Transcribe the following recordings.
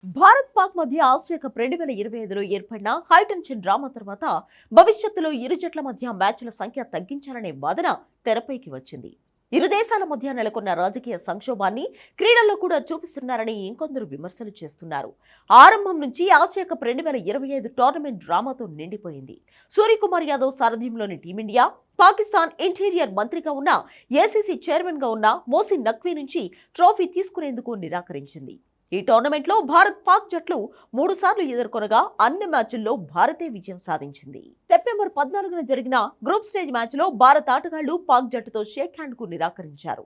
భారత్ పాక్ మధ్య Asia cup 2025లో ఏర్పడిన high tension drama తర్వాత భవిష్యత్తులో ఇరు జట్ల మధ్య మ్యాచ్ల సంఖ్య తగ్గించాలనే వాదన తెరపైకి వచ్చింది. ఇరు దేశాల మధ్య నెలకొన్న రాజకీయ సంక్షోభాన్ని క్రీడల్లో కూడా చూపిస్తున్నారని ఇంకొందరు విమర్శలు చేస్తున్నారు. ఆరంభం నుంచి ఆసియా కప్ 2025 టోర్నమెంట్ డ్రామాతో నిండిపోయింది. సూర్యకుమార్ యాదవ్ సారథ్యంలోని టీమిండియా పాకిస్తాన్ ఇంటీరియర్ మంత్రిగా ఉన్న ఏసీసీ చైర్మన్ గా ఉన్న మోసిన్ నఖ్వీ నుంచి ట్రోఫీ తీసుకునేందుకు నిరాకరించింది. ఈ టోర్నమెంట్లో భారత్ పాక్ జట్లు 3 సార్లు ఎదుర్కొనగా అన్ని మ్యాచ్ల్లో భారతే విజయం సాధించింది. సెప్టెంబర్ 14న జరిగిన గ్రూప్ స్టేజ్ మ్యాచ్లో భారత్ ఆటగాళ్లు పాక్ జట్టుతో షేక్ హ్యాండ్ కు నిరాకరించారు.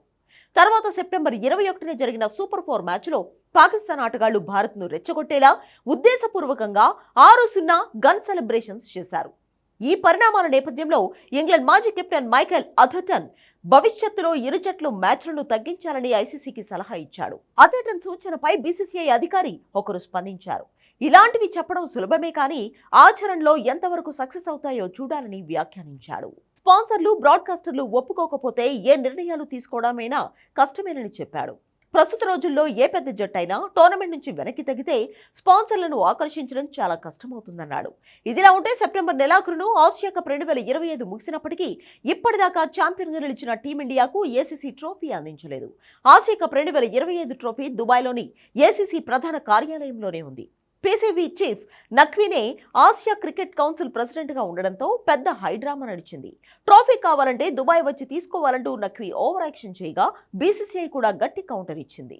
తర్వాత సెప్టెంబర్ 21న జరిగిన సూపర్ 4 మ్యాచ్లో పాకిస్తాన్ ఆటగాళ్లు భారత్ను రెచ్చగొట్టేలా ఉద్దేశపూర్వకంగా 6-0 గన్ సెలబ్రేషన్స్ చేశారు. ఈ పరిణామాల నేపథ్యంలో ఇంగ్లాండ్ మాజీ కెప్టెన్ మైకెల్ అథర్టన్ భవిష్యత్తులో ఇరు జట్లు మ్యాచ్లను తగ్గించాలని ఐసీసీకి సలహా ఇచ్చాడు. అథర్టన్ సూచనపై బీసీసీఐ అధికారి ఒకరు స్పందించారు. ఇలాంటివి చెప్పడం సులభమే కానీ ఆచరణలో ఎంతవరకు సక్సెస్ అవుతాయో చూడాలని వ్యాఖ్యానించాడు. స్పాన్సర్లు, బ్రాడ్కాస్టర్లు ఒప్పుకోకపోతే ఏ నిర్ణయాలు తీసుకోవడమైనా కష్టమేనని చెప్పాడు. ప్రస్తుత రోజుల్లో ఏ పెద్ద జట్టైనా టోర్నమెంట్ నుంచి వెనక్కి తగ్గితే స్పాన్సర్లను ఆకర్షించడం చాలా కష్టమవుతుందన్నాడు. ఇదిలా ఉంటే సెప్టెంబర్ నెలాఖరును ఆసియా కప్ 2025 ముగిసినప్పటికీ ఇప్పటిదాకా ఛాంపియన్గా నిలిచిన టీమిండియాకు ఏసీసీ ట్రోఫీ అందించలేదు. ఆసియా కప్ 2025 ట్రోఫీ దుబాయ్లోని ఏసీసీ ప్రధాన కార్యాలయంలోనే ఉంది. పీసీబీ చీఫ్ నఖ్వీనే ఆసియా క్రికెట్ కౌన్సిల్ ప్రెసిడెంట్గా ఉండడంతో పెద్ద హైడ్రామా నడిచింది. ట్రోఫీ కావాలంటే దుబాయ్ వచ్చి తీసుకోవాలంటూ నఖ్వీ ఓవర్ యాక్షన్ చేయగా బీసీసీఐ కూడా గట్టి కౌంటర్ ఇచ్చింది.